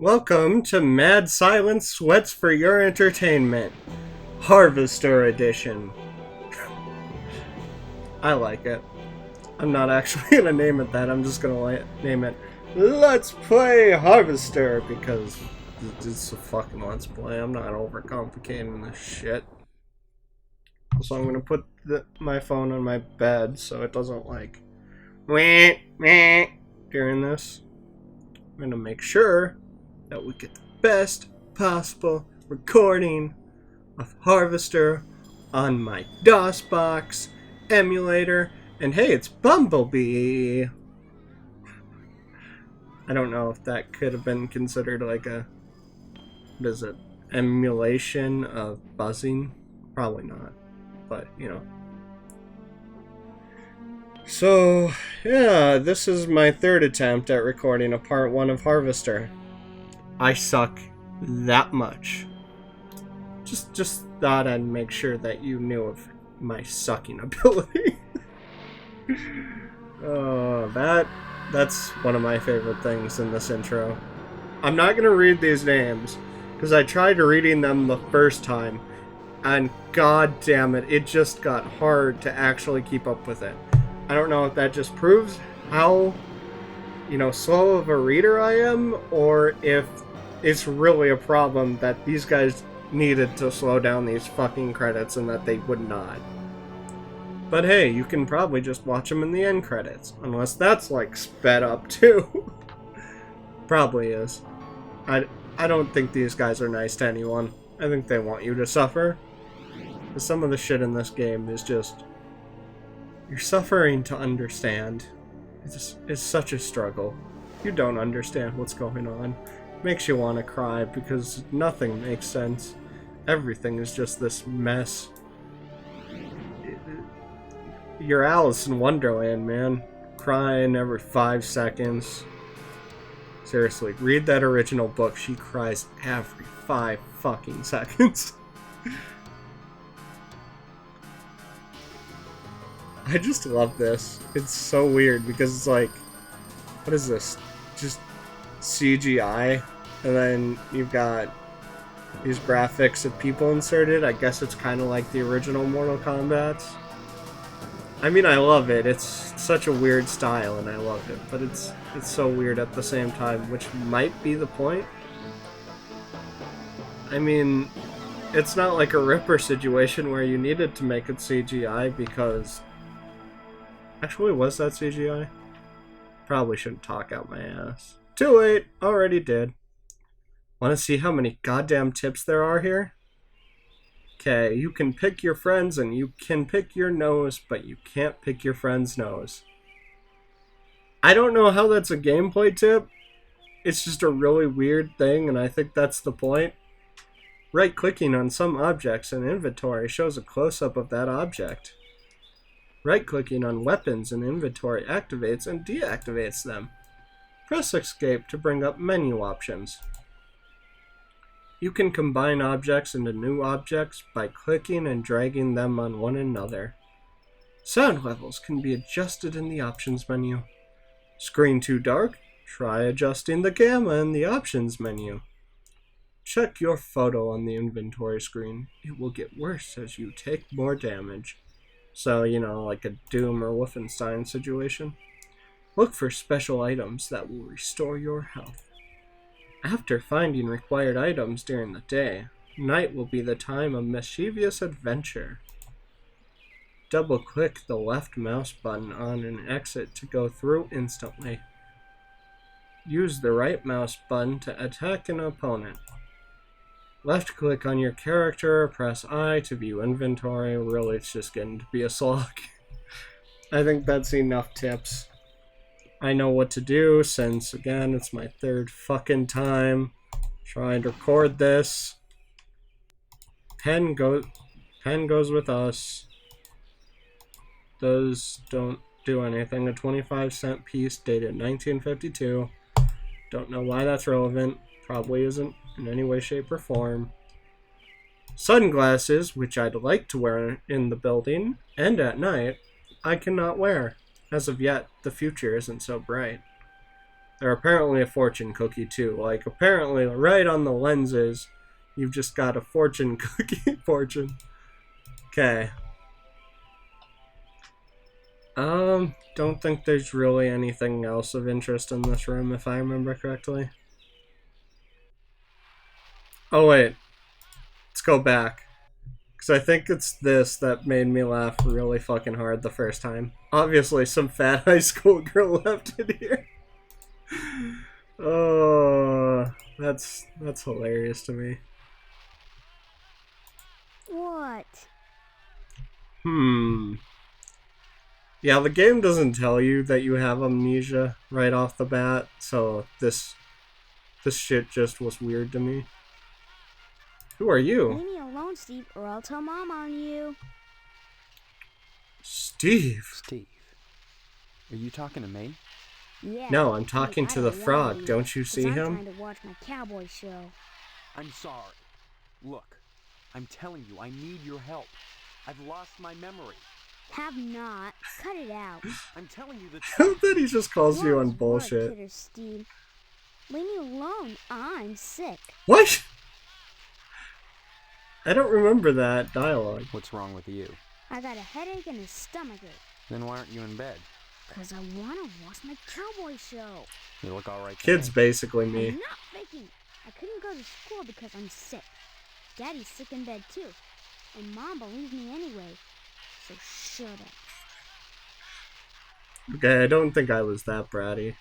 Welcome to Mad Silence Sweats for Your Entertainment, Harvester Edition. I like it. I'm not actually gonna name it that, I'm just gonna name it Let's Play Harvester because it's a fucking Let's Play. I'm not overcomplicating this shit. So I'm gonna put my phone on my bed so it doesn't like during this. I'm gonna make sure that we get the best possible recording of Harvester on my DOSBox emulator. And hey, it's Bumblebee! I don't know if that could have been considered like a, what is it, emulation of buzzing? Probably not, but you know. So, yeah, this is my third attempt at recording a part 1 of Harvester. I suck that much. Just thought I'd make sure that you knew of my sucking ability. Oh, that's one of my favorite things in this intro. I'm not gonna read these names because I tried reading them the first time, and god damn it, it just got hard to actually keep up with it. I don't know if that just proves how, slow of a reader I am, or if it's really a problem that these guys needed to slow down these fucking credits and that they would not. But hey, you can probably just watch them in the end credits, unless that's like sped up too. Probably is. I don't think these guys are nice to anyone. I think they want you to suffer. Because some of the shit in this game is just, you're suffering to understand. It's such a struggle. You don't understand what's going on. Makes you want to cry because nothing makes sense. Everything is just this mess. You're Alice in Wonderland, man. Crying every 5 seconds. Seriously, read that original book. She cries every 5 fucking seconds. I just love this. It's so weird because it's like, what is this? Just CGI, and then you've got these graphics of people inserted. I guess it's kind of like the original Mortal Kombat. I mean, I love it. It's such a weird style, and I love it. But it's so weird at the same time, which might be the point. I mean, it's not like a Ripper situation where you needed to make it CGI because... Actually, was that CGI? Probably shouldn't talk out my ass. Too late! Already did. Want to see how many goddamn tips there are here? Okay, you can pick your friends and you can pick your nose, but you can't pick your friend's nose. I don't know how that's a gameplay tip. It's just a really weird thing, and I think that's the point. Right-clicking on some objects in inventory shows a close-up of that object. Right-clicking on weapons in inventory activates and deactivates them. Press Escape to bring up menu options. You can combine objects into new objects by clicking and dragging them on one another. Sound levels can be adjusted in the options menu. Screen too dark? Try adjusting the gamma in the options menu. Check your photo on the inventory screen. It will get worse as you take more damage. So, like a Doom or Wolfenstein situation. Look for special items that will restore your health. After finding required items during the day, night will be the time of mischievous adventure. Double-click the left mouse button on an exit to go through instantly. Use the right mouse button to attack an opponent. Left-click on your character, press I to view inventory. Really, it's just getting to be a slog. I think that's enough tips. I know what to do since, again, it's my third fucking time trying to record this. Pen goes with us. Those don't do anything. A 25-cent piece dated 1952. Don't know why that's relevant. Probably isn't in any way, shape, or form. Sunglasses, which I'd like to wear in the building and at night, I cannot wear. As of yet, the future isn't so bright. They're apparently a fortune cookie too. Like, apparently, right on the lenses, you've just got a fortune cookie. Fortune. Okay. Don't think there's really anything else of interest in this room, if I remember correctly. Oh, wait. Let's go back. Because I think it's this that made me laugh really fucking hard the first time. Obviously, some fat high school girl left in here. Oh, that's hilarious to me. What? Yeah, the game doesn't tell you that you have amnesia right off the bat, so this shit just was weird to me. Who are you? Leave me alone, Steve, or I'll tell Mom on you. Steve. Steve, are you talking to me? Yeah. No, I'm talking to the frog. Don't you see I'm him? trying to watch my cowboy show. I'm sorry. Look, I'm telling you, I need your help. I've lost my memory. Have not. Cut it out. I'm telling you the I truth. hope that he just calls you on bullshit. Kidder, Steve. Leave me alone. I'm sick. What? I don't remember that dialogue. What's wrong with you? I got a headache and a stomachache. Then why aren't you in bed? 'Cause I want to watch my cowboy show. You look all right to Kid's me. basically me. I'm not faking. I couldn't go to school because I'm sick. Daddy's sick in bed too. And Mom believes me anyway. So shut up. Okay, I don't think I was that bratty.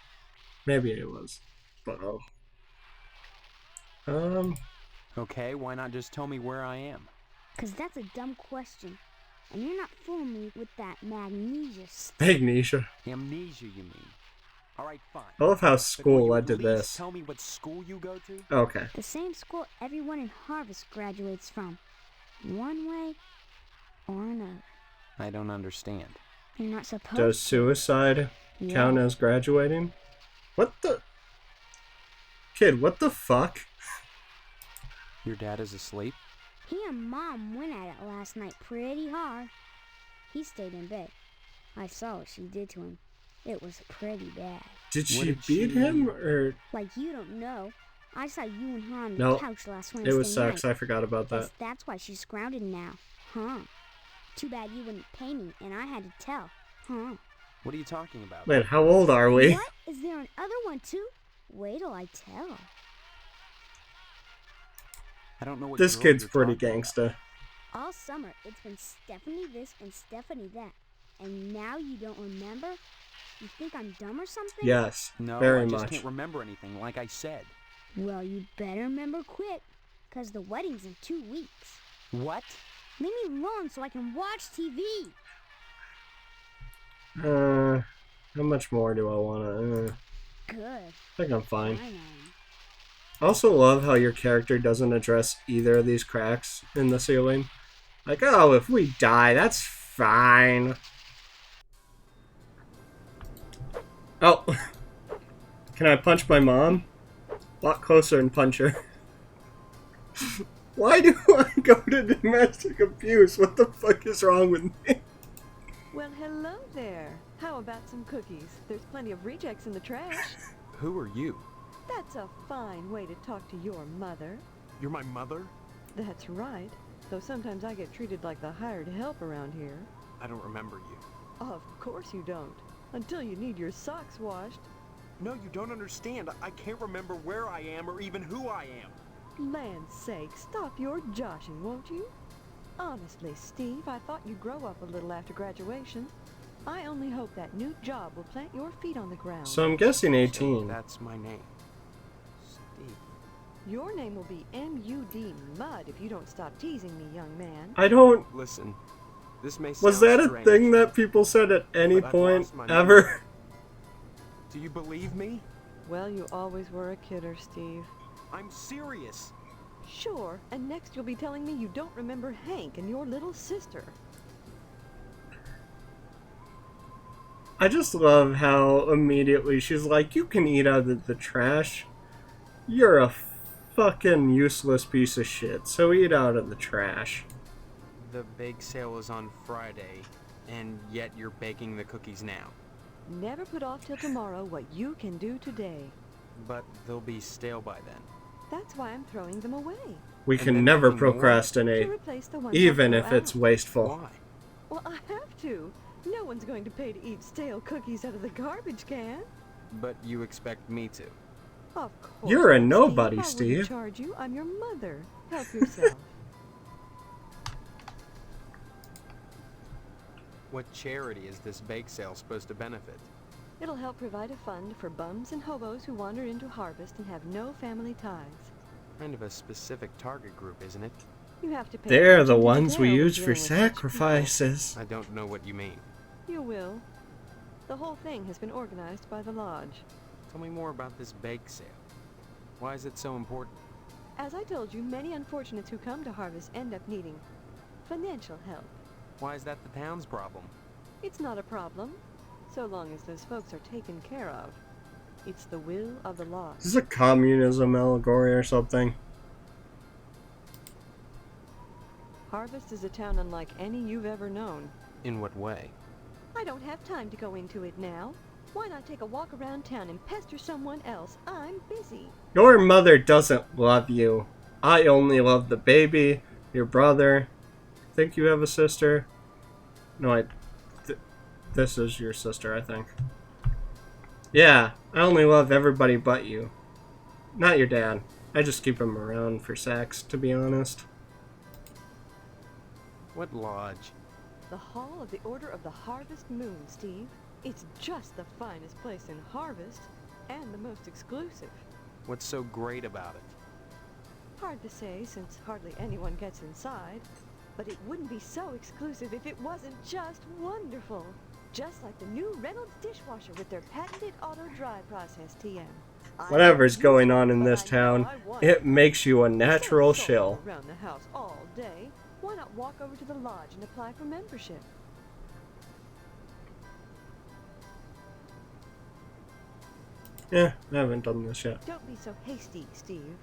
Maybe I was. But, Okay, why not just tell me where I am? 'Cause that's a dumb question. And you're not fooling me with that magnesia stuff. Magnesia. Amnesia, you mean? All right, fine. I love how But will school you led to please this. Tell me what school you go to? Okay. The same school everyone in Harvest graduates from. One way or another. I don't understand. You're not supposed Does suicide count as graduating? What the? Kid, what the fuck? Your dad is asleep? He and Mom went at it last night pretty hard. He stayed in bed. I saw what she did to him. It was pretty bad. Did What she did beat she- him, or? Like you don't know. I saw you and her on the No, couch last Wednesday It was sex, night. I forgot about that. That's why she's grounded now. Huh. Too bad you wouldn't pay me and I had to tell. Huh. What are you talking about? Wait, how old are we? What? Is there another one too? Wait till I tell. I don't know what This girl kid's you're pretty talking about. gangsta. All summer, it's been Stephanie this and Stephanie that. And now you don't remember? You think I'm dumb or something? Yes, No, very I just much. can't remember anything, like I said. Well, you better remember quick, 'cause the wedding's in 2 weeks. What? Leave me alone so I can watch TV. How much more do I wanna? Good. I think I'm fine. Fine. I also love how your character doesn't address either of these cracks in the ceiling. Like, oh, if we die, that's fine. Oh. Can I punch my mom? Walk closer and punch her. Why do I go to domestic abuse? What the fuck is wrong with me? Well, hello there. How about some cookies? There's plenty of rejects in the trash. Who are you? That's a fine way to talk to your mother. You're my mother? That's right. Though sometimes I get treated like the hired help around here. I don't remember you. Of course you don't. Until you need your socks washed. No, you don't understand. I can't remember where I am or even who I am. Land's sake, stop your joshing, won't you? Honestly, Steve, I thought you'd grow up a little after graduation. I only hope that new job will plant your feet on the ground. So I'm guessing 18. That's my name. Steve. Your name will be M.U.D. Mud if you don't stop teasing me, young man. I don't... Listen, this may sound Was that a strange, thing that people said at any but I've point lost my ever? Do you believe me? Well, you always were a kidder, Steve. I'm serious. Sure, and next you'll be telling me you don't remember Hank and your little sister. I just love how immediately she's like, you can eat out of the trash. You're a fucking useless piece of shit, so eat out of the trash. The bake sale is on Friday, and yet you're baking the cookies now. Never put off till tomorrow what you can do today. But they'll be stale by then. That's why I'm throwing them away. We And can then never nothing more? To procrastinate, replace the ones even I if throw it's out. wasteful. Why? Well, I have to. No one's going to pay to eat stale cookies out of the garbage can. But you expect me to. Of course. You're a not, nobody, I Steve. wouldn't charge you. I'm your mother. Help yourself. What charity is this bake sale supposed to benefit? It'll help provide a fund for bums and hobos who wander into Harvest and have no family ties. Kind of a specific target group, isn't it? You have to pay They're the attention to ones we detail when use dealing for with such people. sacrifices. I don't know what you mean. You will. The whole thing has been organized by the lodge. Tell me more about this bake sale. Why is it so important? As I told you, many unfortunates who come to Harvest end up needing financial help. Why is that the town's problem? It's not a problem, so long as those folks are taken care of. It's the will of the lodge. Is this a communism allegory or something? Harvest is a town unlike any you've ever known. In what way? I don't have time to go into it now. Why not take a walk around town and pester someone else? I'm busy. Your mother doesn't love you. I only love the baby, your brother. Think you have a sister? No, this is your sister, I think. Yeah, I only love everybody but you. Not your dad. I just keep him around for sex, to be honest. What lodge? The Hall of the Order of the Harvest Moon, Steve. It's just the finest place in Harvest, and the most exclusive. What's so great about it? Hard to say, since hardly anyone gets inside. But it wouldn't be so exclusive if it wasn't just wonderful. Just like the new Reynolds dishwasher with their patented auto-dry process, TM. Whatever's going on in this town, it makes you a natural Instead of shill. sulking around the house all day, why not walk over to the lodge and apply for membership? Yeah, I haven't done this yet. Don't be so hasty, Steve.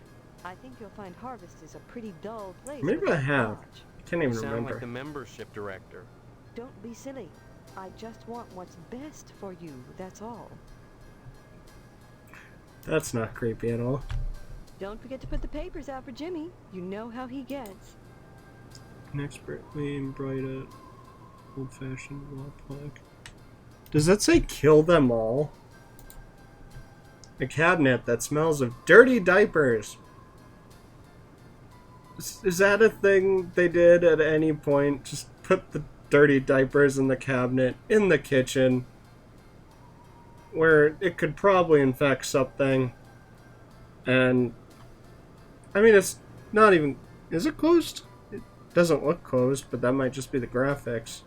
I think you'll find Harvest is a pretty dull place. Maybe I without have. lodge. Can't You even sound remember. like the membership director. Don't be silly. I just want what's best for you, that's all. That's not creepy at all. Don't forget to put the papers out for Jimmy. You know how he gets. An expertly embroidered old-fashioned wall plaque. Does that say kill them all? A cabinet that smells of dirty diapers. Is that a thing they did at any point? Just put the dirty diapers in the cabinet in the kitchen where it could probably infect something. And I mean, it's not even... Is it closed? It doesn't look closed, but that might just be the graphics.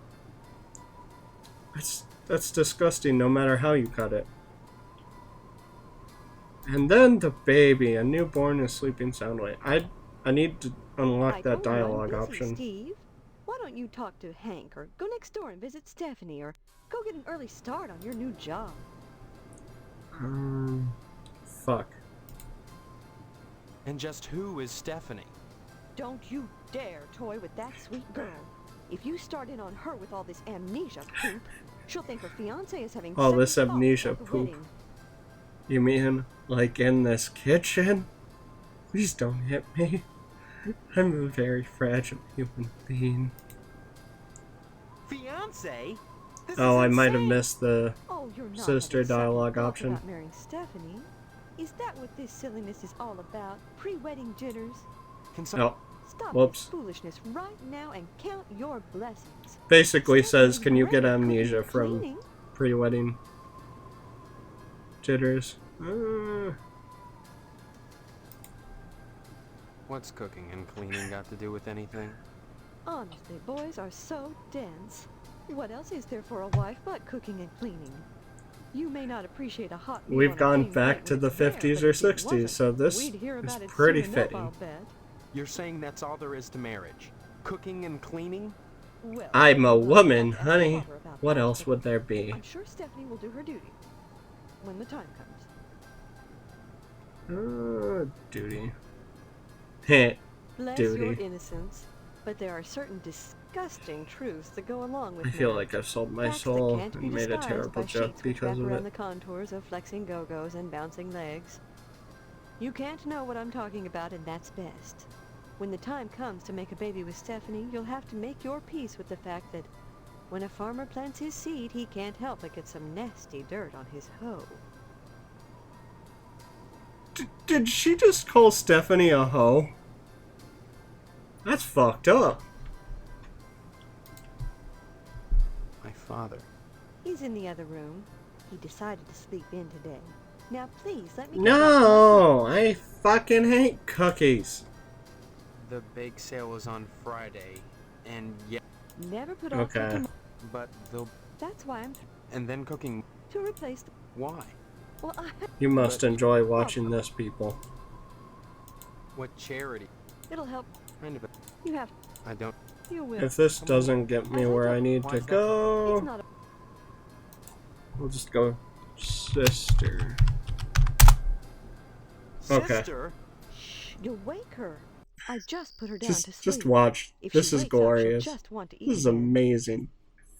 That's disgusting no matter how you cut it. And then the baby, a newborn is sleeping soundly. I need to unlock I that told you I'm dialogue busy, option. Steve. Why don't you talk to Hank or go next door and visit Stephanie or go get an early start on your new job? Fuck. And just who is Stephanie? Don't you dare toy with that sweet girl. If you start in on her with all this amnesia poop, she'll think her fiance is having All second this thoughts amnesia about the poop. wedding. You mean like in this kitchen? Please don't hit me. I'm a very fragile human being. Fiance? This Oh, is I might have insane. missed the... Oh, you're not Sister having second dialogue thoughts option. about marrying Stephanie. Is that what this silliness is all about? Pre-wedding jitters? Can some... Oh, Stop Whoops. this foolishness right now and count your blessings. basically says, Stephanie's can you get great at cooking amnesia and from cleaning. pre-wedding jitters? What's cooking and cleaning got to do with anything? Honestly, boys are so dense. What else is there for a wife but cooking and cleaning? You may not appreciate a hot meal We've on a gone game back night to when the it's there, 50s but or if it 60s, wasn't, so this we'd hear is about it pretty soon enough, fitting. I'll bet. You're saying that's all there is to marriage? Cooking and cleaning? Well, I'm a we'll woman, have to ask honey. Father about What that, else but would there be? I'm sure Stephanie will do her duty when the time comes. Duty. Heh. Bless Duty. your innocence, but there are certain disgusting disgusting truths that go along with I feel men. like I've sold my Facts that soul can't be and made a disguised terrible by joke sheets which because wrap of around it. the contours of flexing go-go's and bouncing legs. You can't know what I'm talking about, and that's best. When the time comes to make a baby with Stephanie, you'll have to make your peace with the fact that when a farmer plants his seed, he can't help but get some nasty dirt on his hoe. Did she just call Stephanie a hoe? That's fucked up. My father. He's in the other room. He decided to sleep in today. Now please, let me get No, I fucking hate cookies. The bake sale is on Friday, and yeah, Never put off Okay. cooking. but they'll... That's why I'm And then cooking... to replace the... Why? Well, You must But- enjoy watching this, people. What charity? it'll help. Kind of a... You have... I don't... You will. If this doesn't get me where I need Why to is that? It's go, not a... we'll just go sister. Okay. Sister? Shh, you'll wake her. I just put her down to sleep. Just watch. If This she is wakes up, she'll glorious. just want to eat This is again. amazing.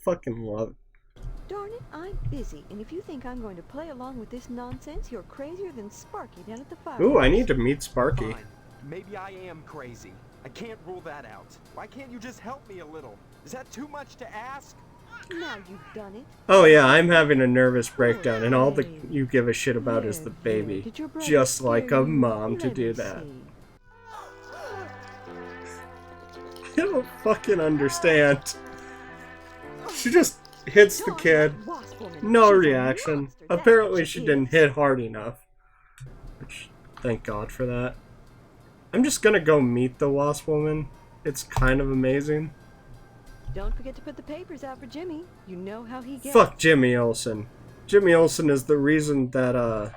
Fucking love it. Darn it, I'm busy, and if you think I'm going to play along with this nonsense, you're crazier than Sparky down at the fire. Ooh, I need to meet Sparky. Fine. Maybe I am crazy. I can't rule that out. Why can't you just help me a little? Is that too much to ask? Now you've done it. Oh yeah, I'm having a nervous breakdown, and all you give a shit about is the There, baby. did your brother Just like scare a you? mom to Let do me that. see. I don't fucking understand. She just hits the Darn kid. that wasp woman. No She's a reaction. monster, that's what Apparently she she didn't is. hit hard enough. Which, thank God for that. I'm just gonna go meet the wasp woman. It's kind of amazing. Don't forget to put the papers out for Jimmy. You know how he gets. Fuck Jimmy Olsen. Jimmy Olsen is the reason that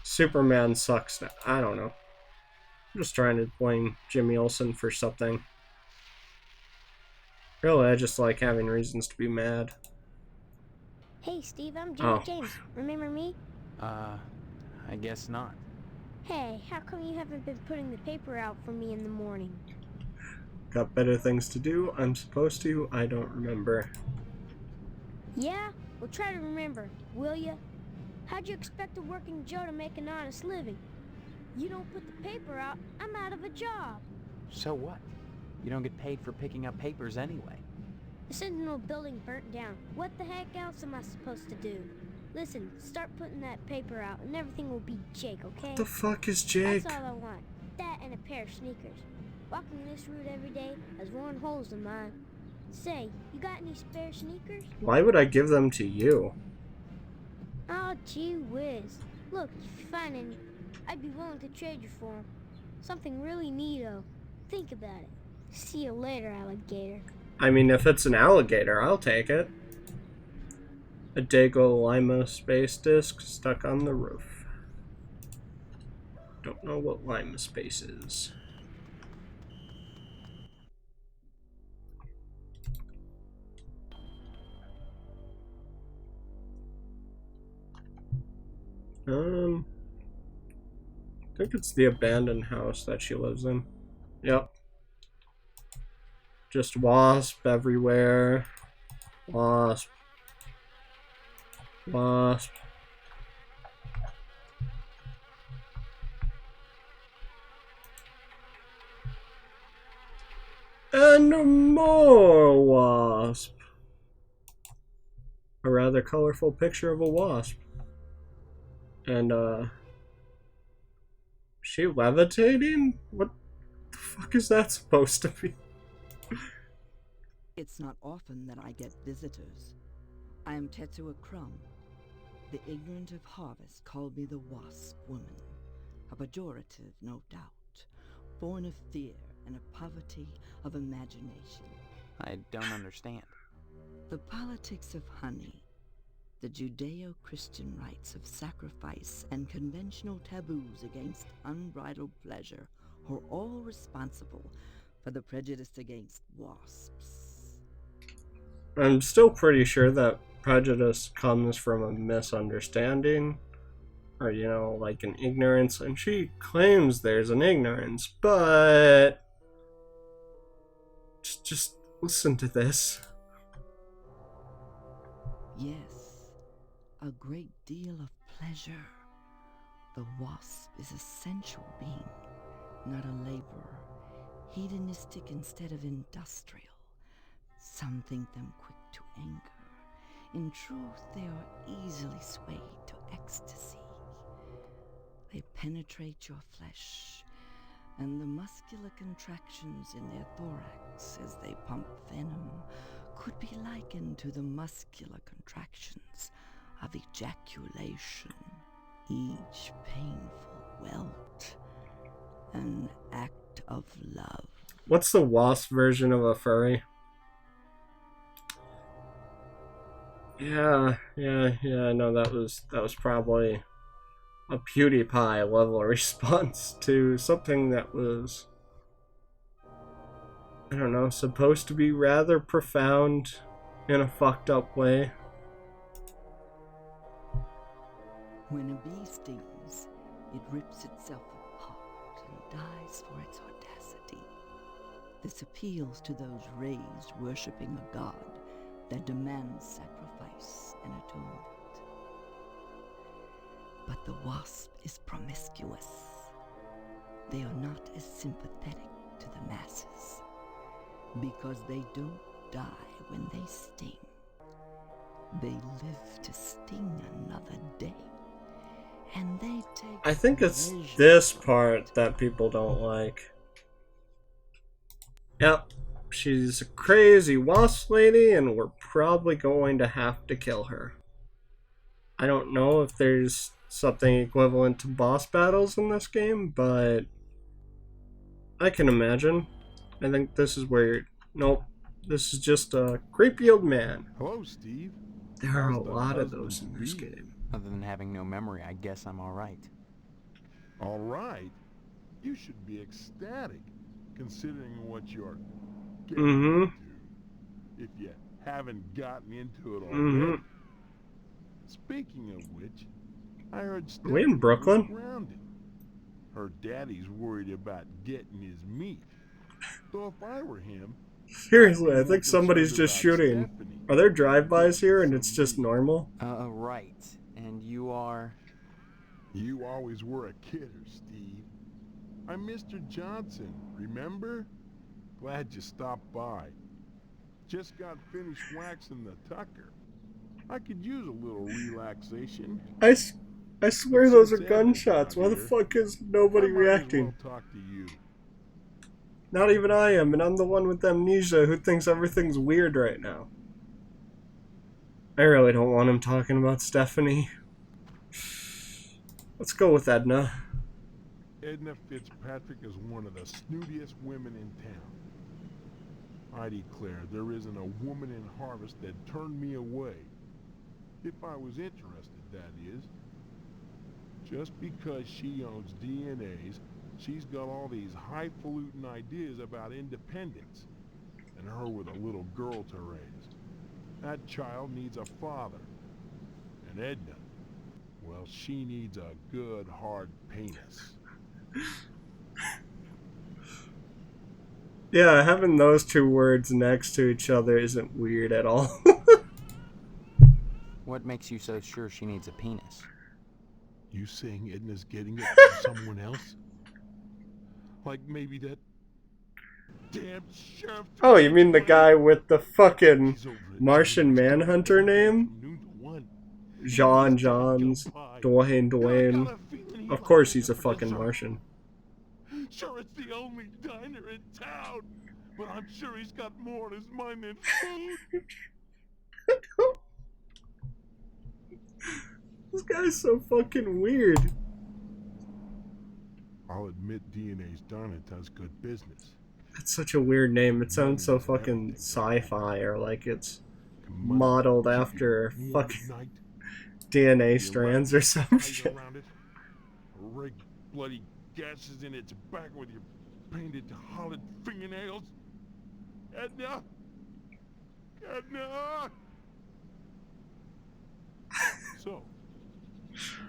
Superman sucks now. I don't know. I'm just trying to blame Jimmy Olsen for something. Really, I just like having reasons to be mad. Hey, Steve, I'm Jimmy Oh. James. Remember me? I guess not. Hey, how come you haven't been putting the paper out for me in the morning? Got better things to do. I'm supposed to. I don't remember. Yeah? Well, try to remember, will ya? How'd you expect a working Joe to make an honest living? You don't put the paper out, I'm out of a job. So what? You don't get paid for picking up papers anyway. The Sentinel building burnt down. What the heck else am I supposed to do? Listen, start putting that paper out and everything will be Jake, okay? What the fuck is Jake? That's all I want. That and a pair of sneakers. Walking this route every day has worn holes in mine. Say, you got any spare sneakers? Why would I give them to you? Oh, gee whiz. Look, if you find any, I'd be willing to trade you for 'em. Something really neato. Think about it. See you later, alligator. I mean, if it's an alligator, I'll take it. A Dago Lima space disc stuck on the roof. Don't know what Lima space is. I think it's the abandoned house that she lives in. Yep. Just wasp everywhere. Wasp. Wasp. And more wasp. A rather colorful picture of a wasp. And, she levitating? What the fuck is that supposed to be? It's not often that I get visitors. I am Tetsuo Crumb. The ignorant of harvest called me the Wasp Woman. A pejorative, no doubt, born of fear and a poverty of imagination. I don't understand. The politics of honey, the Judeo-Christian rites of sacrifice and conventional taboos against unbridled pleasure are all responsible for the prejudice against wasps. I'm still pretty sure that prejudice comes from a misunderstanding, or, you know, like an ignorance, and she claims there's an ignorance, but just Listen to this. Yes, a great deal of pleasure. The wasp is a sensual being, not a laborer, hedonistic instead of industrial. Some think them quick to anger. In truth, they are easily swayed to ecstasy. They penetrate your flesh, and the muscular contractions in their thorax as they pump venom could be likened to the muscular contractions of ejaculation, each painful welt, an act of love. What's the wasp version of a furry? Yeah, no, that was probably a PewDiePie level response to something that was, I don't know, supposed to be rather profound in a fucked up way. When a bee stings, it rips itself apart and dies for its audacity. This appeals to those raised worshipping a god that demands sacrifice and atonement. But the wasp is promiscuous. They are not as sympathetic to the masses, because they don't die when they sting. They live to sting another day, and they take I think it's pleasure this from part it. that people don't like. Yep, she's a crazy wasp lady, and we're probably going to have to kill her. I don't know if there's something equivalent to boss battles in this game, but I can imagine. I think this is where you're... Nope, this is just a creepy old man. Hello, Steve. There are a How's the lot of husband those in to this be? game. Other than having no memory, I guess I'm alright. All right. You should be ecstatic, considering what you're getting into. If you haven't gotten into it already. Speaking of which, I heard Are we in Stephanie Brooklyn? was grounded. Her daddy's worried about getting his meat. So if I were him, Seriously, I'd I be think more somebody's concerned just about shooting. Stephanie Are there drive-bys than here and it's some just meat. normal? Right. And you are... You always were a kidder, Steve. I'm Mr. Johnson, remember? Glad you stopped by. Just got finished waxing the tucker. I could use a little relaxation. I swear But those are since Edna's gunshots. not Why the here, fuck is I nobody might reacting? as well talk to you. Not even I am, and I'm the one with amnesia who thinks everything's weird right now. I really don't want him talking about Stephanie. Let's go with Edna. Edna Fitzpatrick is one of the snootiest women in town. I declare there isn't a woman in Harvest that turned me away. If I was interested, that is. Just because she owns DNAs, she's got all these highfalutin ideas about independence. And her with a little girl to raise. That child needs a father. And Edna, well, she needs a good, hard penis. Yeah, having those two words next to each other isn't weird at all. What makes you so sure she needs a penis? You saying Edna's getting it from someone else? Like maybe that damn sheriff... Oh, you mean the guy with the fucking He's over at Martian Johnny's Manhunter from name? noon to 1. John He's got Johns, Joe Pye. Dwayne And I Dwayne. got a feeling he Of might course end he's a up for fucking dessert. Martian. Sure, it's the only diner in town, but I'm sure he's got more on his mind than food. This guy's so fucking weird. I'll admit DNA's done it does good business. That's such a weird name. It sounds so fucking sci-fi, or like it's modeled after fucking DNA strands or some shit. Around it. Rig bloody gases in its back with your painted hollowed fingernails. Edna! Edna! So,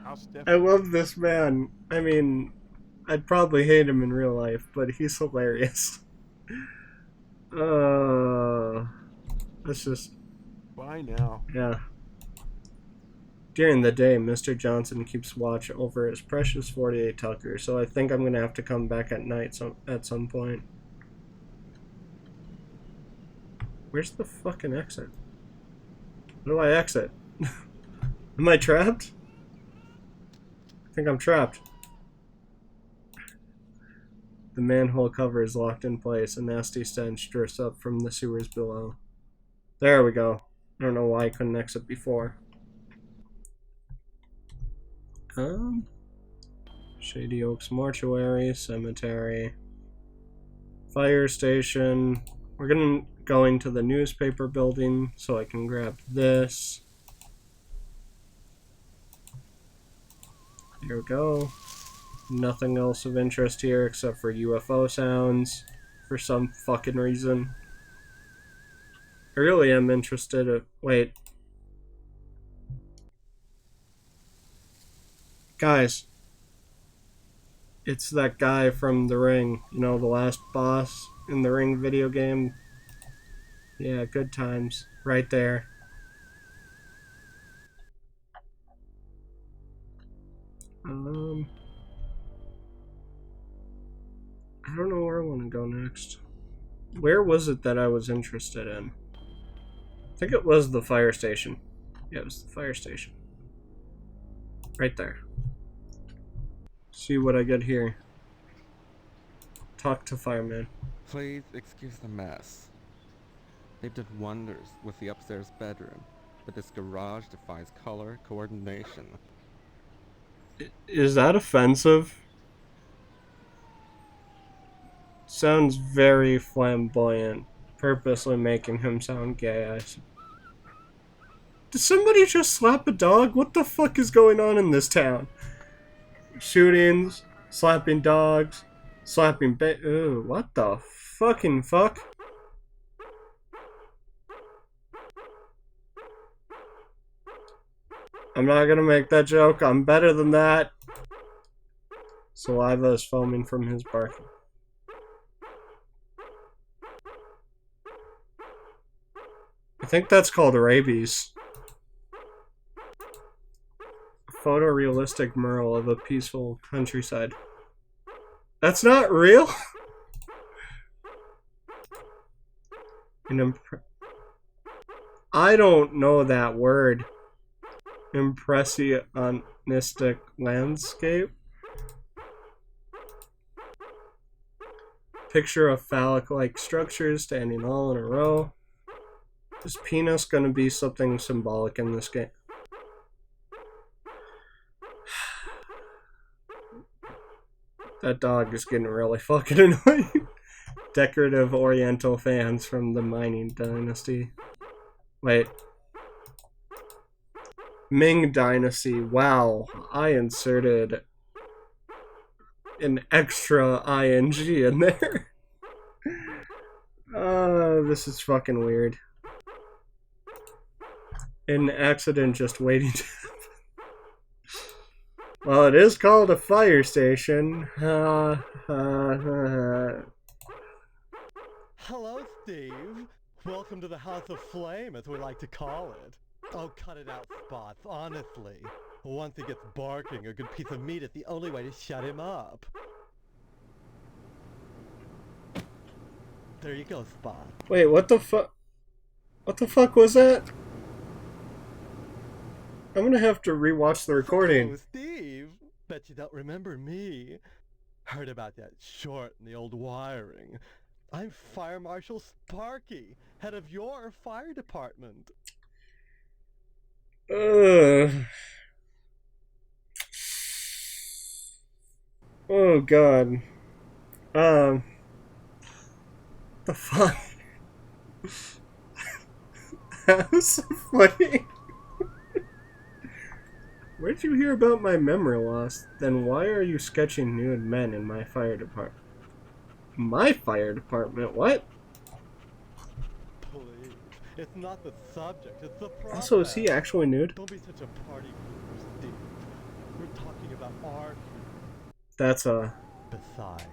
how's I Stephanie? love this man. I mean, I'd probably hate him in real life, but he's hilarious. Let's just... Bye now. Yeah. During the day, Mr. Johnson keeps watch over his precious 48 Tucker, so I think I'm gonna have to come back at night at some point. Where's the fucking exit? How do I exit? Am I trapped? I think I'm trapped. The manhole cover is locked in place. A nasty stench drifts up from the sewers below. There we go. I don't know why I couldn't exit before. Shady Oaks Mortuary, Cemetery, Fire Station. We're going to the newspaper building so I can grab this. Here we go. Nothing else of interest here except for UFO sounds for some fucking reason. I really am interested in... Wait. Guys. It's that guy from The Ring. You know, the last boss in the Ring video game. Yeah, good times. Right there. I don't know where I want to go next. Where was it that I was interested in? I think it was the fire station. Yeah, it was the fire station. Right there. See what I get here. Talk to fireman. Please excuse the mess. They've done wonders with the upstairs bedroom, but this garage defies color coordination. Is that offensive? Sounds very flamboyant. Purposely making him sound gay, I see. Did somebody just slap a dog? What the fuck is going on in this town? Shootings, slapping dogs, slapping ooh, what the fucking fuck? I'm not gonna make that joke. I'm better than that. Saliva is foaming from his barking. I think that's called rabies. A photorealistic mural of a peaceful countryside. That's not real? I don't know that word. Impressionistic landscape. Picture of phallic-like structures standing all in a row. Is penis gonna be something symbolic in this game? That dog is getting really fucking annoying. Decorative Oriental fans from the Mining Dynasty. Wait. Ming Dynasty. Wow. I inserted an extra ing in there. This is fucking weird. An accident just waiting to happen. Well, it is called a fire station. Hello, Steve. Welcome to the House of Flame, as we like to call it. Oh, cut it out, Spots, honestly. Once he gets barking, a good piece of meat is the only way to shut him up. There you go, Spot. Wait, what the fuck? What the fuck was that? I'm gonna have to rewatch the recording. Oh, Steve. Bet you don't remember me. Heard about that short in the old wiring. I'm Fire Marshal Sparky, head of your fire department. Oh god. The fuck? That was so funny. Where'd you hear about my memory loss? Then why are you sketching nude men in my fire department? My fire department? What? Please. It's not the subject, it's the process. Also, is he actually nude? Don't be such a party pooper, Steve. We're talking about our... That's Besides,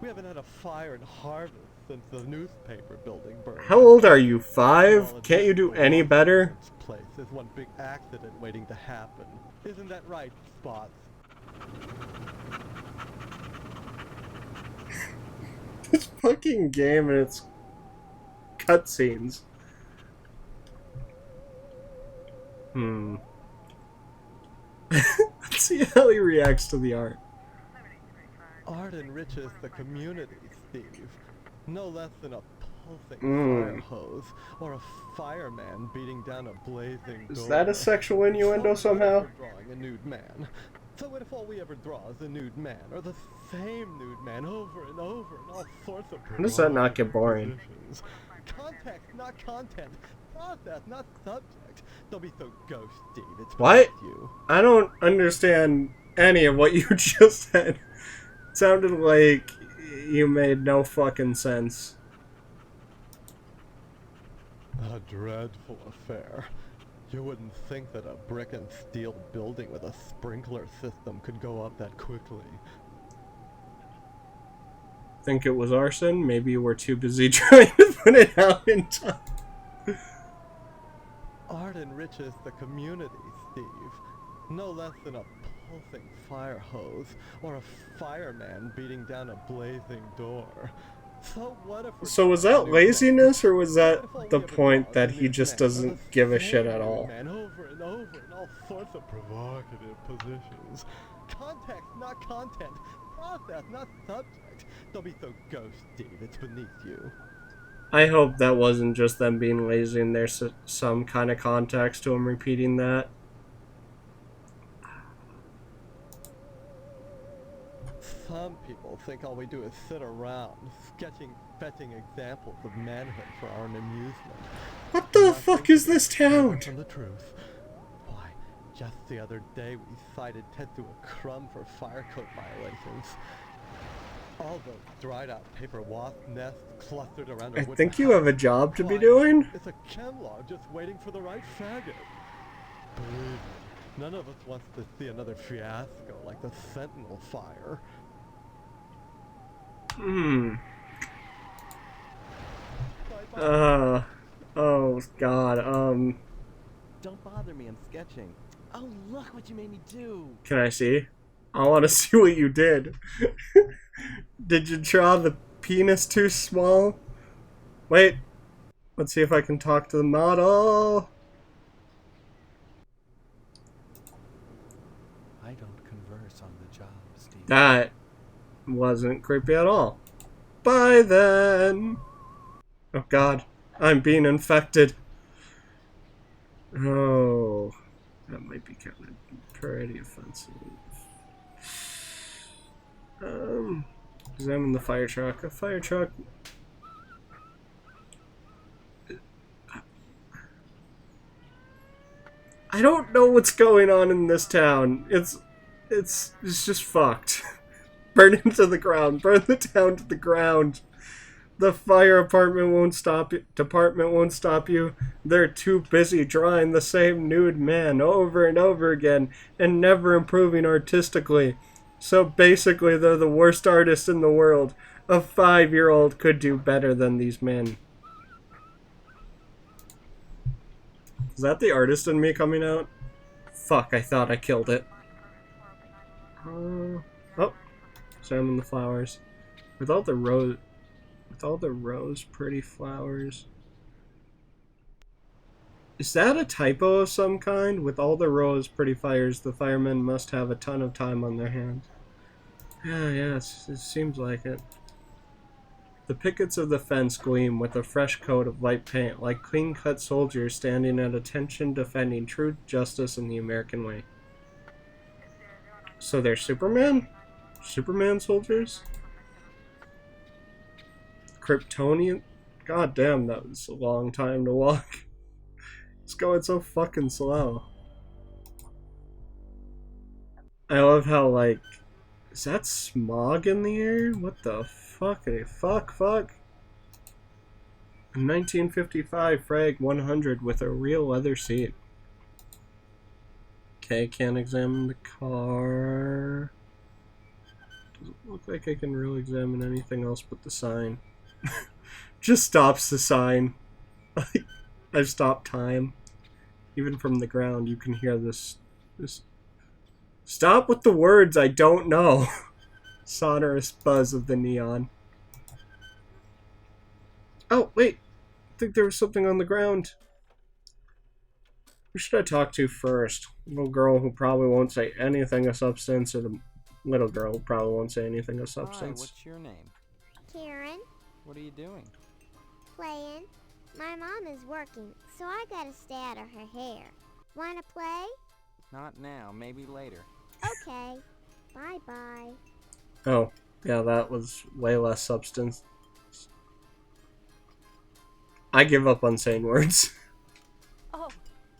we haven't had a fire in harvest since the newspaper building burned. How old are you? Well, 5? a Can't you do typical any Los better? Angeles place is one big accident waiting to happen. Isn't that right, Spots? This fucking game and its cutscenes. Let's see how he reacts to the art. Art enriches the community, Steve. No less than a pulsing fire Mm. hose or a fireman beating down a blazing door. Is that a sexual innuendo So what if somehow? we're drawing a nude man? So what if all we ever draw is a nude man, or the same nude man over and over in all sorts of How does that not get boring? positions? Context, not content. Process, not subject. Don't be so ghost, Steve. It's What? beneath you. I don't understand any of what you just said. It sounded like you made no fucking sense. A dreadful affair. You wouldn't think that a brick and steel building with a sprinkler system could go up that quickly. Think it was arson? Maybe you were too busy trying to put it out in time. Art enriches the community, Steve. No less than a pulsing fire hose or a fireman beating down a blazing door. So what if we're So was drawing a that nude man? laziness, or was that What if all the we ever point draw is that a he nude just man, or doesn't the give a shit same at nude all? man over and over in all sorts of provocative positions. Context, not content. Process, not subject. Don't be so ghost, Steve. It's beneath you. I hope that wasn't just them being lazy and there's some kind of context to him repeating that. Some people think all we do is sit around, fetching examples of manhood for our own amusement. What the Nothing fuck is could be this further town? from the truth. Why, just the other day we cited Tetsuo Crumb for fire code violations. All those dried out paper wasp nests clustered around a I wooden think you have a house. job to be Why, doing. It's a chemlog just waiting for the right faggot. Believe me, none of us wants to see another fiasco like the Sentinel fire. Oh god, Don't bother me, I'm sketching. Oh, look what you made me do! can I see? I want to see what you did. Did you draw the penis too small? Wait, let's see if I can talk to the model. I don't converse on the job, Steve. That wasn't creepy at all. Bye then. Oh god, I'm being infected. Oh, that might be kind of pretty offensive. Examine the fire truck. A fire truck. I don't know what's going on in this town. It's just fucked. Burn it to the ground. Burn the town to the ground. The fire department won't stop you. They're too busy drawing the same nude man over and over again and never improving artistically. So basically, they're the worst artists in the world. A 5-year-old could do better than these men. Is that the artist in me coming out? Fuck, I thought I killed it. Oh, examine the flowers. With all the rose pretty flowers. Is that a typo of some kind? With all the rose pretty fires, the firemen must have a ton of time on their hands. Yeah, it seems like it. The pickets of the fence gleam with a fresh coat of white paint, like clean-cut soldiers standing at attention defending true justice in the American way. So they're Superman? Superman soldiers? Kryptonian? God damn, that was a long time to walk. It's going so fucking slow. I love how, like, is that smog in the air? What the fuck? Fuck. A 1955 Frag 100 with a real leather seat. Okay, can't examine the car. Doesn't look like I can really examine anything else but the sign. just stops the sign. I've stopped time. Even from the ground, you can hear this. Stop with the words I don't know. Sonorous buzz of the neon. Oh, wait. I think there was something on the ground. Who should I talk to first? Little girl who probably won't say anything of substance, or the little girl who probably won't say anything of Hi, substance? what's your name? Karen, What are you doing? playing. My mom is working, so I gotta stay out of her hair. Wanna play? Not now, maybe later. Okay. Bye-bye. Oh, yeah, that was way less substance. I give up on saying words. Oh,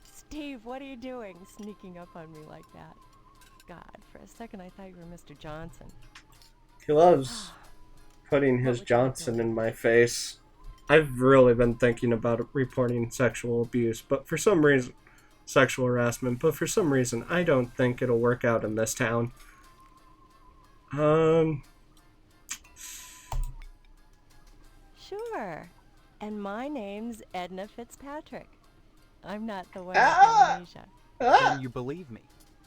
Steve, what are you doing sneaking up on me like that? God, for a second I thought you were Mr. Johnson. He loves putting his What would you be Johnson doing? in my face. I've really been thinking about reporting sexual abuse, but for some reason, sexual harassment, but for some reason, I don't think it'll work out in this town. Sure. And my name's Edna Fitzpatrick. I'm not the one with amnesia. Then you believe me.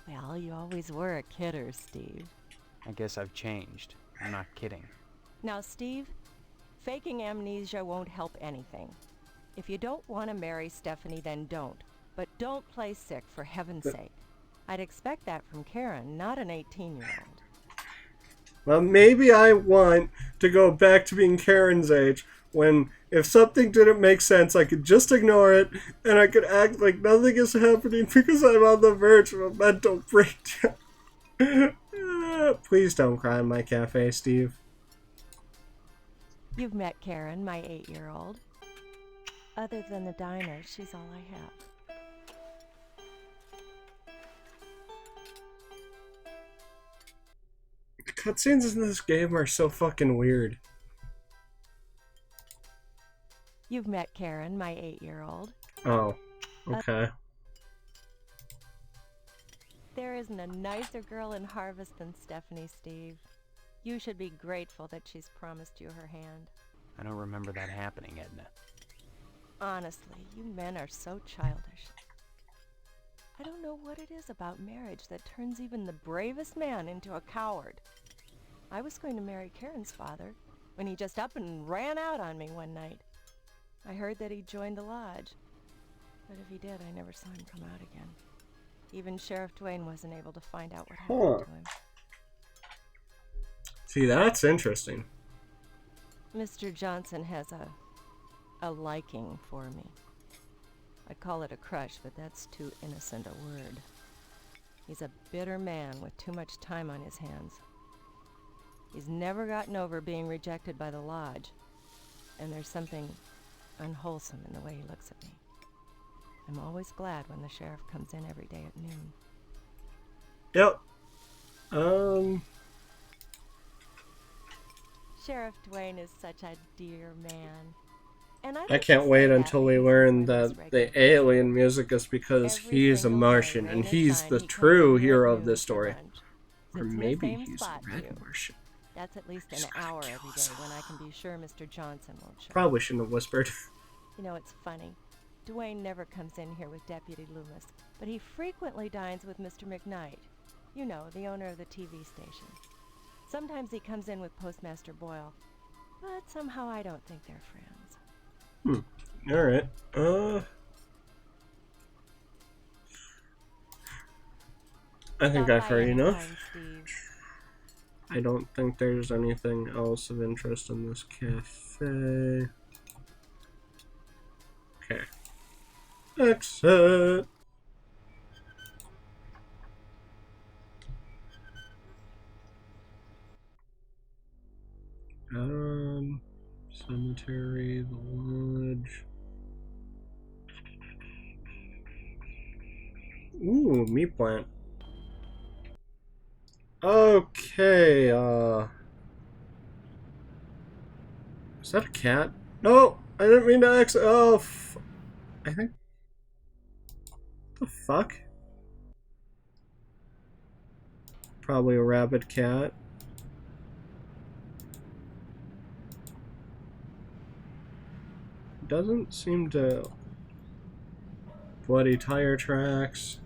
Well, you always were a kidder, Steve. I guess I've changed. I'm not kidding. Now, Steve, faking amnesia won't help anything. If you don't want to marry Stephanie, then don't. But don't play sick, for heaven's sake. I'd expect that from Karen, not an 18-year-old. Well, maybe I want to go back to being Karen's age, when if something didn't make sense, I could just ignore it, and I could act like nothing is happening because I'm on the verge of a mental breakdown. Please don't cry in my cafe, Steve. You've met Karen, my 8-year-old. Other than the diner, she's all I have. The cutscenes in this game are so fucking weird. You've met Karen, my 8-year-old. Oh, okay. There isn't a nicer girl in Harvest than Stephanie, Steve. You should be grateful that she's promised you her hand. I don't remember that happening, Edna. Honestly, you men are so childish. I don't know what it is about marriage that turns even the bravest man into a coward. I was going to marry Karen's father when he just up and ran out on me one night. I heard that he joined the lodge, but if he did, I never saw him come out again. Even Sheriff Dwayne wasn't able to find out what happened to him. See, that's interesting. Mr. Johnson has a liking for me. I'd call it a crush, but that's too innocent a word. He's a bitter man with too much time on his hands. He's never gotten over being rejected by the lodge, and there's something unwholesome in the way he looks at me. I'm always glad when the sheriff comes in every day at noon. Yep. Sheriff Dwayne is such a dear man. And I can't wait until we learn that the alien music is because he's a Martian and he's the true hero of this story. Or maybe he's a red Martian. That's at least an hour every day when I can be sure Mr. Johnson won't show. Probably shouldn't have whispered. You know, it's funny. Dwayne never comes in here with Deputy Loomis, but he frequently dines with Mr. McKnight. You know, the owner of the TV station. Sometimes he comes in with Postmaster Boyle, but somehow I don't think they're friends. Alright. I think I've heard enough. I don't think there's anything else of interest in this cafe. Okay. Exit. Cemetery, the lodge. Ooh, meat plant. Okay, is that a cat? No, I didn't mean to exit. Oh, I think. What the fuck? Probably a rabid cat. doesn't seem to... Bloody tire tracks.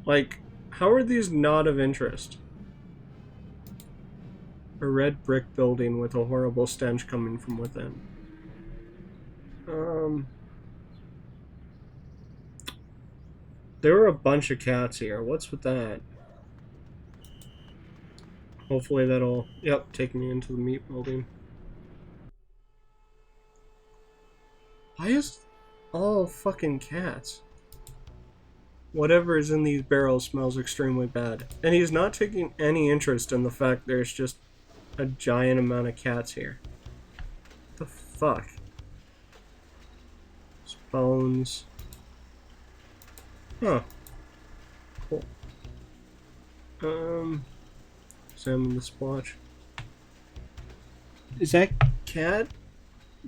Like, how are these not of interest? A red brick building with a horrible stench coming from within. There were a bunch of cats here. What's with that? Hopefully that'll... Yep, take me into the meat building. Why is all fucking cats? Whatever is in these barrels smells extremely bad. And he's not taking any interest in the fact there's just a giant amount of cats here. What the fuck? Bones. Huh. Cool. Examine the splotch. Is that cat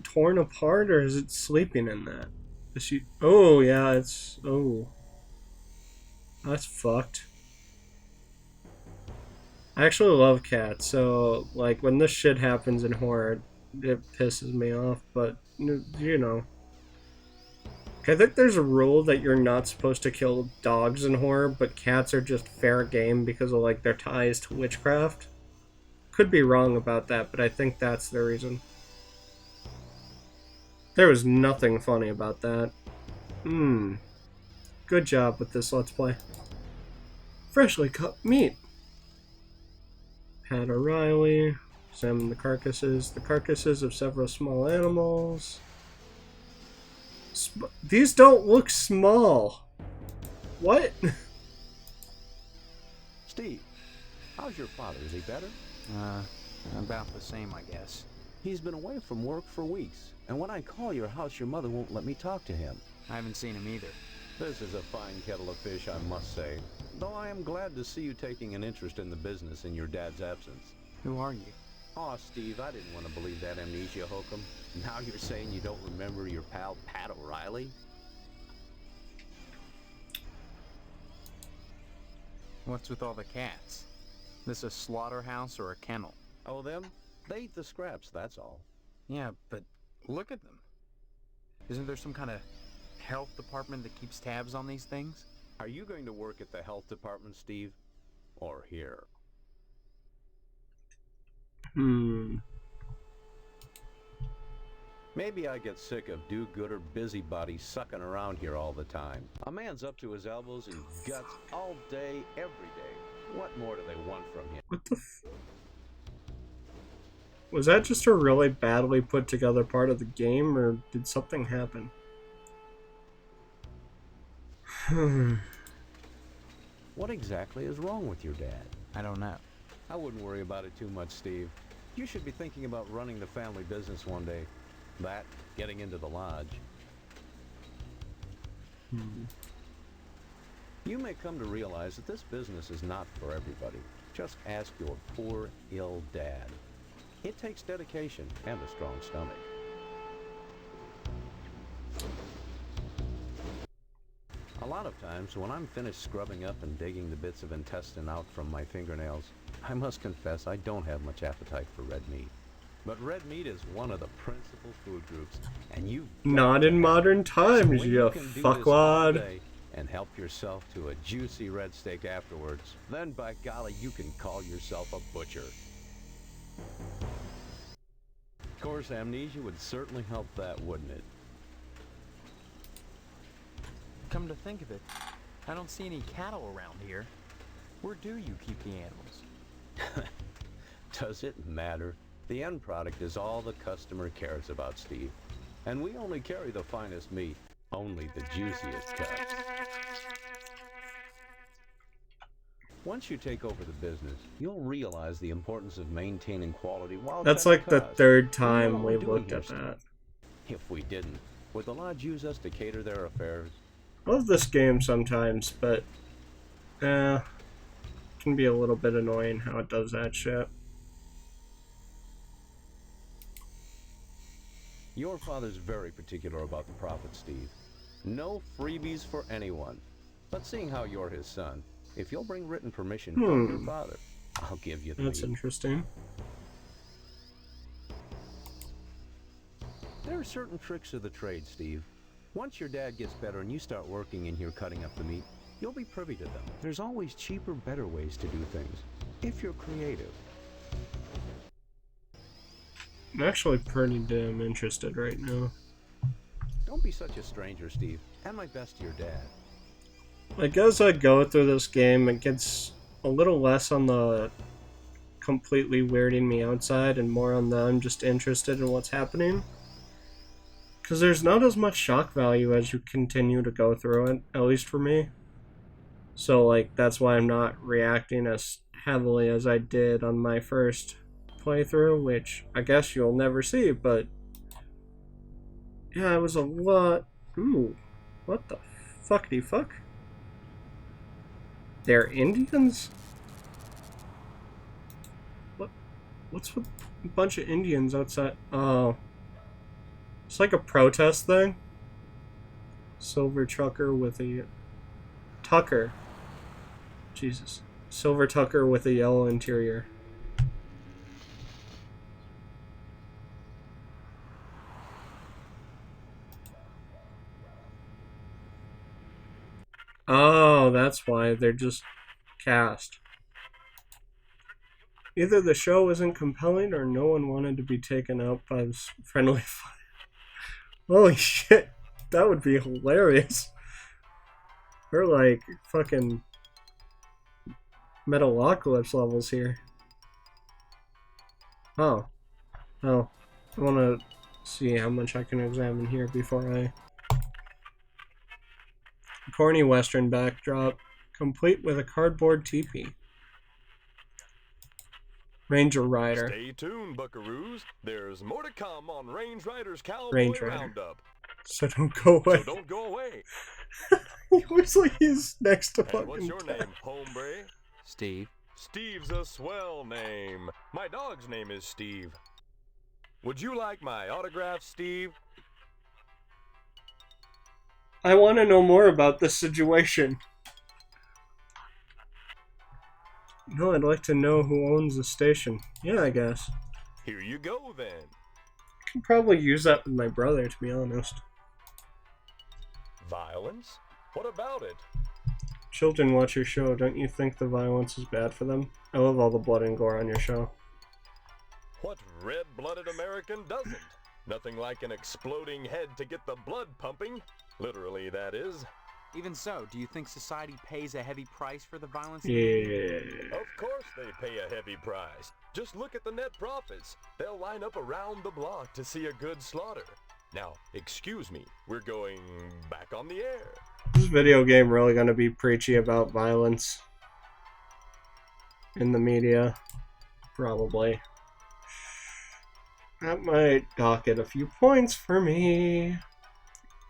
torn apart or is it sleeping in that? Is she... Oh, yeah, it's... Oh. That's fucked. I actually love cats, so, like, when this shit happens in horror, it pisses me off, but, you know. I think there's a rule that you're not supposed to kill dogs in horror, but cats are just fair game because of, like, their ties to witchcraft. Could be wrong about that, but I think that's the reason. There was nothing funny about that. Good job with this Let's Play. Freshly cut meat. Pat O'Reilly. Examine the carcasses. The carcasses of several small animals. These don't look small. What? Steve, how's your father? Is he better? About the same, I guess. He's been away from work for weeks, and when I call your house, your mother won't let me talk to him. I haven't seen him either. This is a fine kettle of fish, I must say. Though I am glad to see you taking an interest in the business in your dad's absence. Who are you? Aw, Steve, I didn't want to believe that amnesia hokum. Now you're saying you don't remember your pal Pat O'Reilly? What's with all the cats? This a slaughterhouse or a kennel? Oh, them? They eat the scraps, that's all. Yeah, but look at them. Isn't there some kind of health department that keeps tabs on these things? Are you going to work at the health department, Steve? Or here? Maybe I get sick of do-gooder busybodies sucking around here all the time. A man's up to his elbows in guts all day, every day. What more do they want from him? What the f... Was that just a really badly put together part of the game, or did something happen? What exactly is wrong with your dad? I don't know. I wouldn't worry about it too much, Steve. You should be thinking about running the family business one day. That, getting into the lodge. You may come to realize that this business is not for everybody. Just ask your poor, ill dad. It takes dedication and a strong stomach. A lot of times, when I'm finished scrubbing up and digging the bits of intestine out from my fingernails, I must confess I don't have much appetite for red meat. But red meat is one of the principal food groups, and you not in modern times, you fuckwad. And help yourself to a juicy red steak afterwards, then by golly, you can call yourself a butcher. Of course, amnesia would certainly help that, wouldn't it? Come to think of it, I don't see any cattle around here. Where do you keep the animals? Does it matter? The end product is all the customer cares about, Steve. And we only carry the finest meat, only the juiciest cuts. Once you take over the business, you'll realize the importance of maintaining quality while that's like the third time we've looked at that. If we didn't, would the lodge use us to cater their affairs? I love this game sometimes, but it can be a little bit annoying how it does that shit. Your father's very particular about the profit, Steve. No freebies for anyone. But seeing how you're his son, if you'll bring written permission from your father, I'll give you the That's meat. interesting. There are certain tricks of the trade, Steve. Once your dad gets better and you start working in here cutting up the meat, you'll be privy to them. There's always cheaper, better ways to do things, if you're creative. I'm actually pretty damn interested right now. Don't be such a stranger, Steve, and my best to your dad. Like, as I go through this game, it gets a little less on the completely weirding me outside and more on the I'm just interested in what's happening. Because there's not as much shock value as you continue to go through it, at least for me. So, like, that's why I'm not reacting as heavily as I did on my first playthrough, which I guess you'll never see, but yeah, it was a lot. Ooh, what the fuckity fuck? They're Indians? What's with a bunch of Indians outside? Oh. It's like a protest thing. Silver trucker with a... Tucker. Jesus. Silver Tucker with a yellow interior. Oh, that's why they're just cast. Either the show isn't compelling or no one wanted to be taken out by this friendly fire. Holy shit, that would be hilarious. We're like fucking Metalocalypse levels here. Oh. Oh. I want to see how much I can examine here before I... Corny western backdrop, complete with a cardboard teepee. Ranger Rider. Stay tuned, buckaroos. There's more to come on Range Rider's Cowboy Range Rider. Roundup. So don't go away. So don't go away. He looks like he's next to And fucking what's your Ted. name, hombre? Steve. Steve's a swell name. My dog's name is Steve. Would you like my autograph, Steve? I want to know more about this situation. No, I'd like to know who owns the station. Yeah, I guess. Here you go, then. I could probably use that with my brother, to be honest. Violence? What about it? Children watch your show. Don't you think the violence is bad for them? I love all the blood and gore on your show. What red-blooded American doesn't? Nothing like an exploding head to get the blood pumping. Literally, that is. Even so, do you think society pays a heavy price for the violence? Yeah. Of course they pay a heavy price. Just look at the net profits. They'll line up around the block to see a good slaughter. Now, excuse me, we're going back on the air. Is this video game really going to be preachy about violence in the media? Probably. That might dock it a few points for me.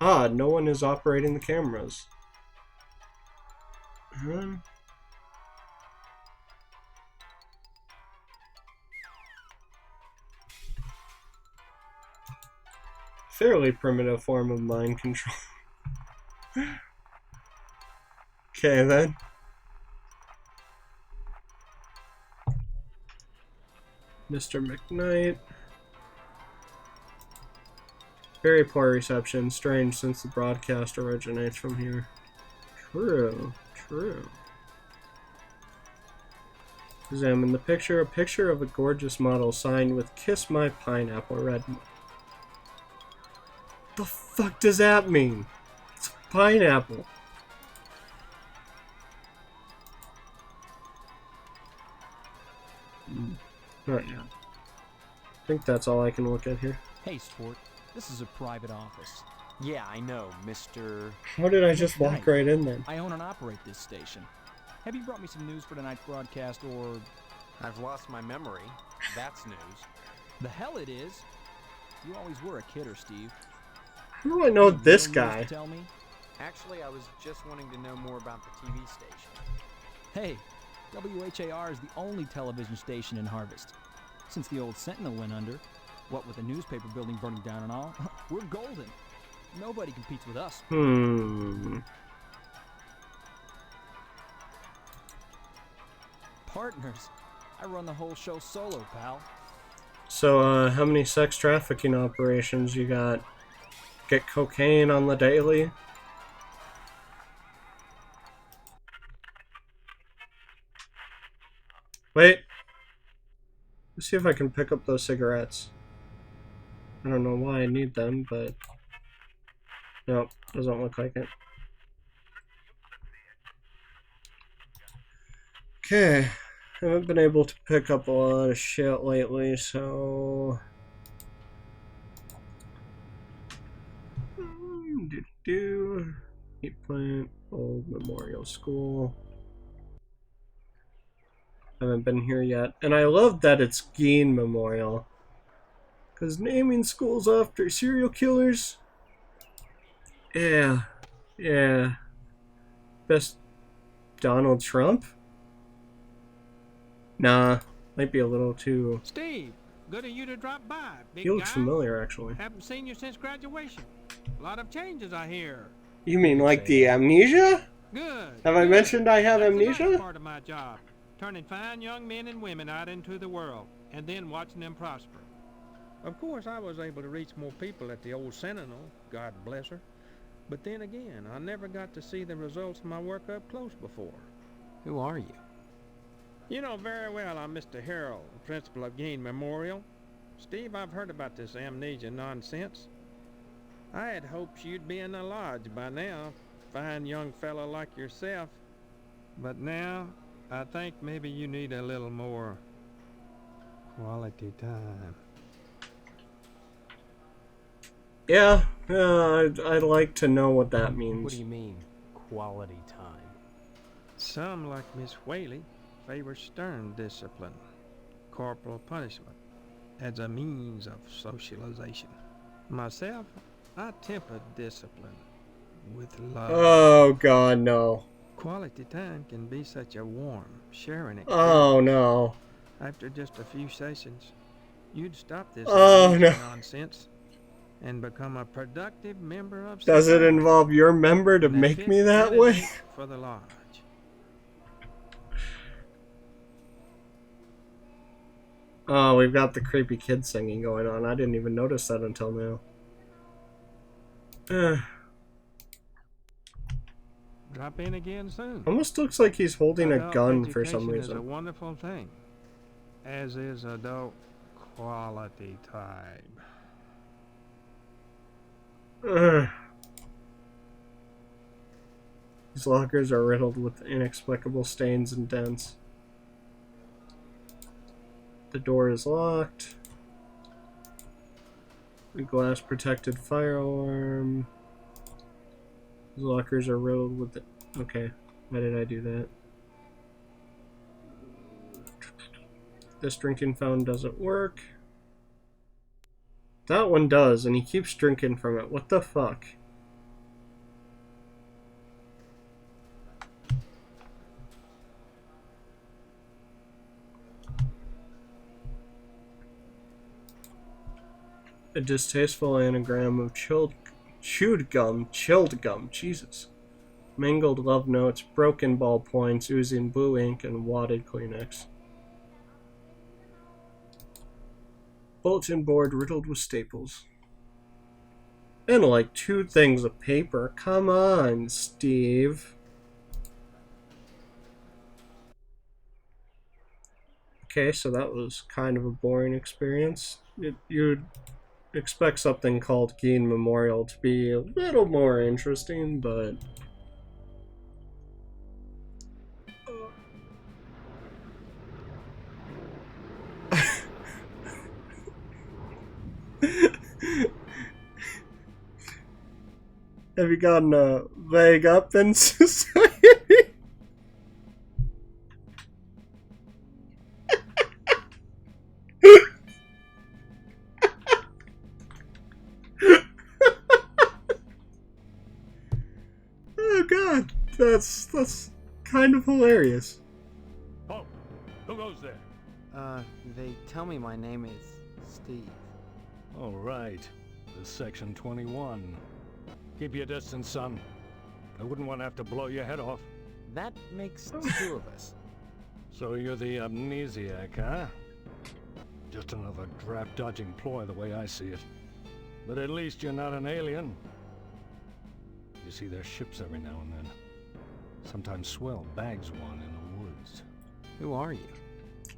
Ah, no one is operating the cameras. Fairly primitive form of mind control. Okay then. Mr. McKnight. Very poor reception. Strange since the broadcast originates from here. True. True. Examine the picture. A picture of a gorgeous model signed with "Kiss My Pineapple" red. The fuck does that mean? It's a pineapple. Not yet. I think that's all I can look at here. Hey, sport. This is a private office. Yeah, I know, Mr. How did I just walk right in then? I own and operate this station. Have you brought me some news for tonight's broadcast, or... I've lost my memory. That's news. The hell it is. You always were a kidder, Steve. How do I know Any this real news guy? to tell me? Actually, I was just wanting to know more about the TV station. Hey, WHAR is the only television station in Harvest. Since the old Sentinel went under, what with the newspaper building burning down and all, we're golden. Nobody competes with us. Partners. I run the whole show solo, pal. So, how many sex trafficking operations you got? Get cocaine on the daily? Wait. Let's see if I can pick up those cigarettes. I don't know why I need them, but... Nope, doesn't look like it. Okay. I haven't been able to pick up a lot of shit lately, so... Heat plant, old memorial school. Haven't been here yet. And I love that it's Geen Memorial. Because naming schools after serial killers? Yeah. Yeah. Best Donald Trump? Nah. Might be a little too... Steve, good of you to drop by, big He looks guy. familiar, actually. Haven't seen you since graduation. A lot of changes, I hear. You mean like the amnesia? Good. Have I mentioned I have That's amnesia? the nice part of my job. Turning fine young men and women out into the world, and then watching them prosper. Of course, I was able to reach more people at the old Sentinel, God bless her. But then again, I never got to see the results of my work up close before. Who are you? You know very well I'm Mr. Harrell, principal of Geen Memorial. Steve, I've heard about this amnesia nonsense. I had hoped you'd be in the lodge by now, fine young fellow like yourself. But now, I think maybe you need a little more quality time. Yeah, I'd like to know what that means. What do you mean, quality time? Some, like Miss Whaley, favor stern discipline, corporal punishment, as a means of socialization. Myself, I temper discipline with love. Oh god, no. Quality time can be such a warm, sharing experience. Oh no. After just a few sessions, you'd stop this nonsense and become a productive member of society. Does it involve your member to make me that way? For the lodge. Oh, we've got the creepy kid singing going on. I didn't even notice that until now. Drop in again soon. Almost looks like he's holding a Adult gun for some education is a reason. wonderful thing, as is adult quality time. These lockers are riddled with inexplicable stains and dents. The door is locked. The glass protected fire alarm. These lockers are riddled with the... Okay, why did I do that? This drinking fountain doesn't work. That one does, and he keeps drinking from it. What the fuck? A distasteful anagram of chewed gum, Jesus. Mangled love notes, broken ballpoints, oozing blue ink, and wadded Kleenex. Bulletin board riddled with staples. And like 2 things of paper. Come on, Steve. Okay, so that was kind of a boring experience. You'd expect something called Geen Memorial to be a little more interesting, but... Have you gotten a leg up in society? Oh god, that's kind of hilarious. Oh, who goes there? They tell me my name is Steve. All right, this is Section 21. Keep your distance, son. I wouldn't want to have to blow your head off. That makes 2 of us. So you're the amnesiac, huh? Just another draft-dodging ploy the way I see it. But at least you're not an alien. You see their ships every now and then. Sometimes Swell bags one in the woods. Who are you?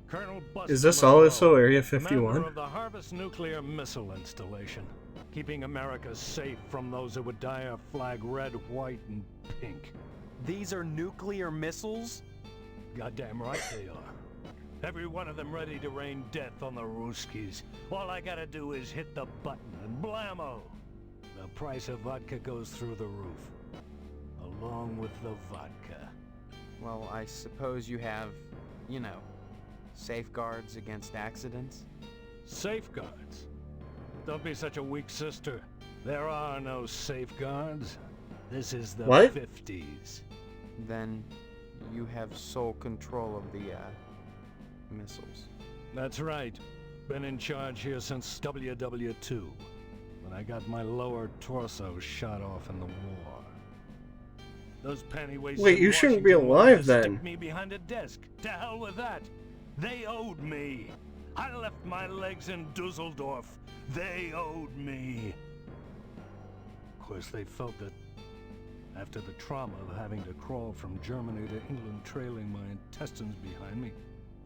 Colonel Buster Is this Monroe, also Area commander 51? of the Harvest nuclear missile installation, keeping America safe from those who would dye our flag red, white, and pink. These are nuclear missiles? Goddamn right they are. Every one of them ready to rain death on the Ruskies. All I gotta do is hit the button and blammo! The price of vodka goes through the roof. Along with the vodka. Well, I suppose you have, you know, safeguards against accidents? Safeguards? Don't be such a weak sister. There are no safeguards. This is the What? 50s. Then you have sole control of the, missiles. That's right. Been in charge here since WW2, when I got my lower torso shot off in the war. Those pennyweights. Wait, you shouldn't be Washington wanted alive to then. Stick me behind a desk. To hell with that. They owed me. I left my legs in Dusseldorf. They owed me. Of course, they felt that after the trauma of having to crawl from Germany to England trailing my intestines behind me,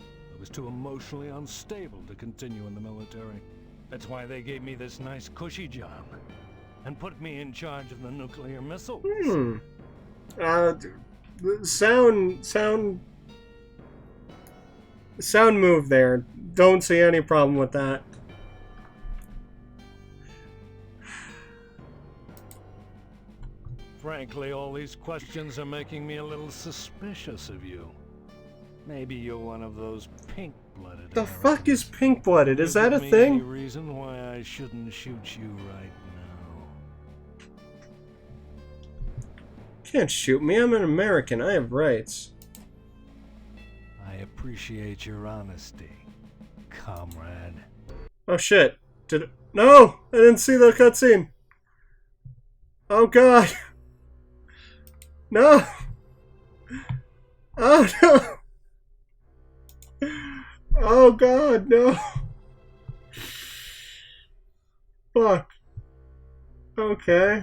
I was too emotionally unstable to continue in the military. That's why they gave me this nice cushy job and put me in charge of the nuclear missiles. Sound move there. Don't see any problem with that. Frankly, all these questions are making me a little suspicious of you. Maybe you're one of those pink-blooded. The fuck is pink-blooded? Is that a thing? Any reason why I shouldn't shoot you right now? Can't shoot me. I'm an American. I have rights. I appreciate your honesty, comrade. Oh shit. No! I didn't see the cutscene. Oh god. No! Oh no! Oh god, no! Fuck. Okay.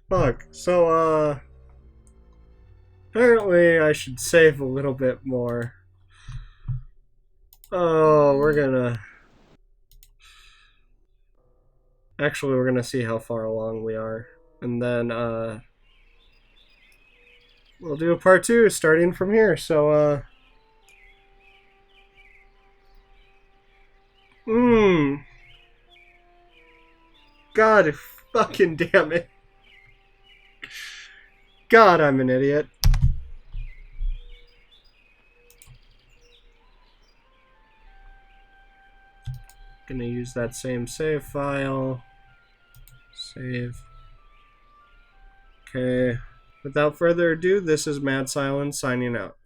Fuck. So, apparently I should save a little bit more. Oh, we're gonna... Actually, we're gonna see how far along we are. And then, we'll do a part 2 starting from here. So, God fucking damn it. God, I'm an idiot. Gonna use that same save file. Save. Okay. Without further ado, this is Mad Silence signing out.